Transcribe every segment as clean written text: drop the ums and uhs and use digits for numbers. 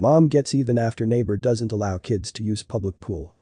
Mom gets even after neighbor doesn't allow kids to use public pool.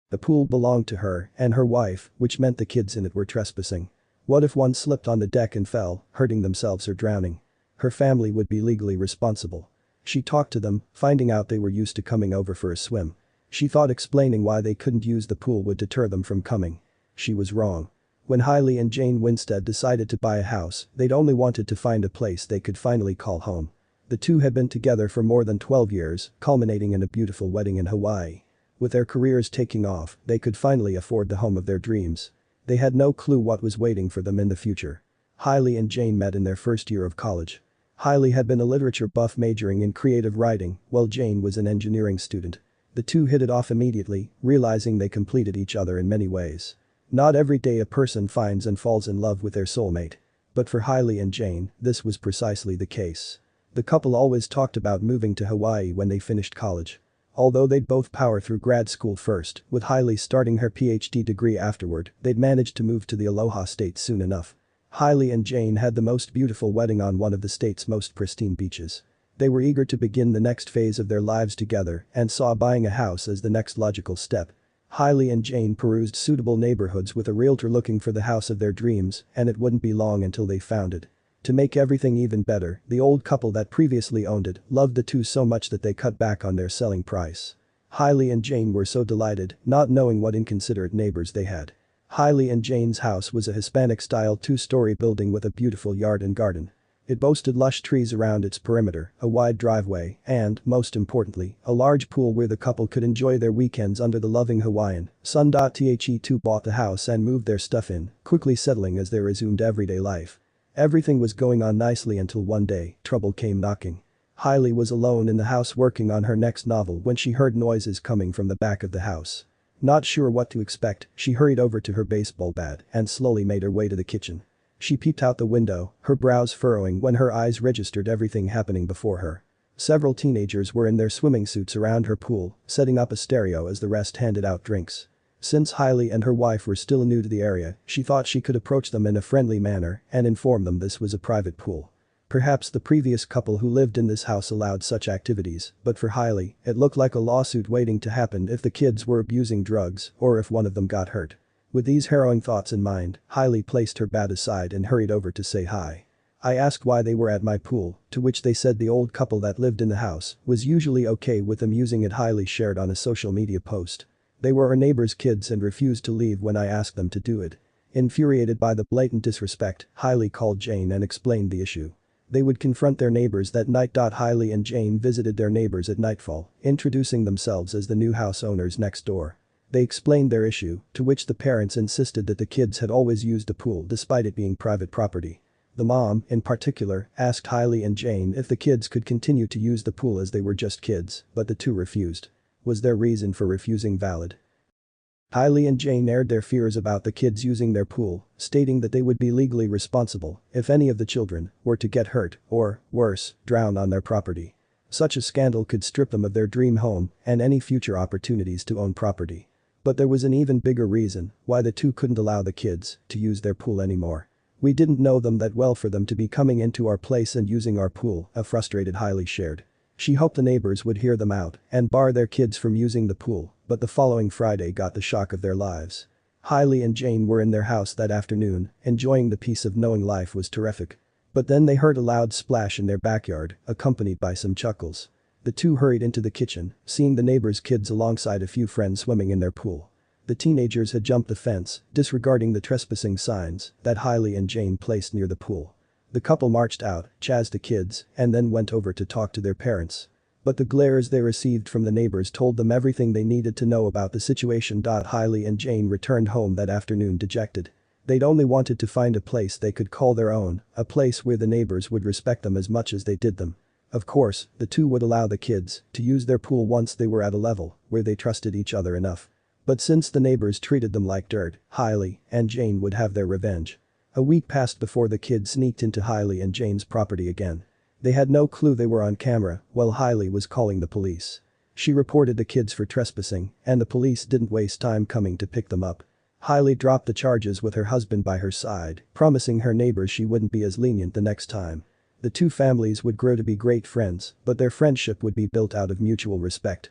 The pool belonged to her and her wife, which meant the kids in it were trespassing. What if one slipped on the deck and fell, hurting themselves or drowning? Her family would be legally responsible. She talked to them, finding out they were used to coming over for a swim. She thought explaining why they couldn't use the pool would deter them from coming. She was wrong. When Hailey and Jane Winstead decided to buy a house, they'd only wanted to find a place they could finally call home. The two had been together for more than 12 years, culminating in a beautiful wedding in Hawaii. With their careers taking off, they could finally afford the home of their dreams. They had no clue what was waiting for them in the future. Hailey and Jane met in their first year of college. Hailey had been a literature buff majoring in creative writing, while Jane was an engineering student. The two hit it off immediately, realizing they completed each other in many ways. Not every day a person finds and falls in love with their soulmate. But for Hailey and Jane, this was precisely the case. The couple always talked about moving to Hawaii when they finished college. Although they'd both power through grad school first, with Hailey starting her PhD degree afterward, they'd managed to move to the Aloha State soon enough. Hailey and Jane had the most beautiful wedding on one of the state's most pristine beaches. They were eager to begin the next phase of their lives together and saw buying a house as the next logical step. Hailey and Jane perused suitable neighborhoods with a realtor looking for the house of their dreams, and it wouldn't be long until they found it. To make everything even better, the old couple that previously owned it loved the two so much that they cut back on their selling price. Hailey and Jane were so delighted, not knowing what inconsiderate neighbors they had. Hailey and Jane's house was a Hispanic-style two-story building with a beautiful yard and garden. It boasted lush trees around its perimeter, a wide driveway, and, most importantly, a large pool where the couple could enjoy their weekends under the loving Hawaiian sun. The two bought the house and moved their stuff in, quickly settling as they resumed everyday life. Everything was going on nicely until one day, trouble came knocking. Hailey was alone in the house working on her next novel when she heard noises coming from the back of the house. Not sure what to expect, she hurried over to her baseball bat and slowly made her way to the kitchen. She peeped out the window, her brows furrowing when her eyes registered everything happening before her. Several teenagers were in their swimming suits around her pool, setting up a stereo as the rest handed out drinks. Since Hailey and her wife were still new to the area, she thought she could approach them in a friendly manner and inform them this was a private pool. Perhaps the previous couple who lived in this house allowed such activities, but for Hailey, it looked like a lawsuit waiting to happen if the kids were abusing drugs or if one of them got hurt. With these harrowing thoughts in mind, Hailey placed her bat aside and hurried over to say hi. I asked why they were at my pool, to which they said the old couple that lived in the house was usually okay with them using it. Hailey shared on a social media post. They were our neighbor's kids and refused to leave when I asked them to do it. Infuriated by the blatant disrespect, Hailey called Jane and explained the issue. They would confront their neighbors that night. Hailey and Jane visited their neighbors at nightfall, introducing themselves as the new house owners next door. They explained their issue, to which the parents insisted that the kids had always used the pool despite it being private property. The mom, in particular, asked Hailey and Jane if the kids could continue to use the pool as they were just kids, but the two refused. Was their reason for refusing valid? Hailey and Jane aired their fears about the kids using their pool, stating that they would be legally responsible if any of the children were to get hurt or, worse, drown on their property. Such a scandal could strip them of their dream home and any future opportunities to own property. But there was an even bigger reason why the two couldn't allow the kids to use their pool anymore. We didn't know them that well for them to be coming into our place and using our pool, a frustrated Hailey shared. She hoped the neighbors would hear them out and bar their kids from using the pool, but the following Friday got the shock of their lives. Hailey and Jane were in their house that afternoon, enjoying the peace of knowing life was terrific. But then they heard a loud splash in their backyard, accompanied by some chuckles. The two hurried into the kitchen, seeing the neighbor's kids alongside a few friends swimming in their pool. The teenagers had jumped the fence, disregarding the trespassing signs that Hailey and Jane placed near the pool. The couple marched out, chased the kids, and then went over to talk to their parents. But the glares they received from the neighbors told them everything they needed to know about the situation. Hailey and Jane returned home that afternoon dejected. They'd only wanted to find a place they could call their own, a place where the neighbors would respect them as much as they did them. Of course, the two would allow the kids to use their pool once they were at a level where they trusted each other enough. But since the neighbors treated them like dirt, Hailey and Jane would have their revenge. A week passed before the kids sneaked into Hailey and Jane's property again. They had no clue they were on camera while Hailey was calling the police. She reported the kids for trespassing, and the police didn't waste time coming to pick them up. Hailey dropped the charges with her husband by her side, promising her neighbors she wouldn't be as lenient the next time. The two families would grow to be great friends, but their friendship would be built out of mutual respect.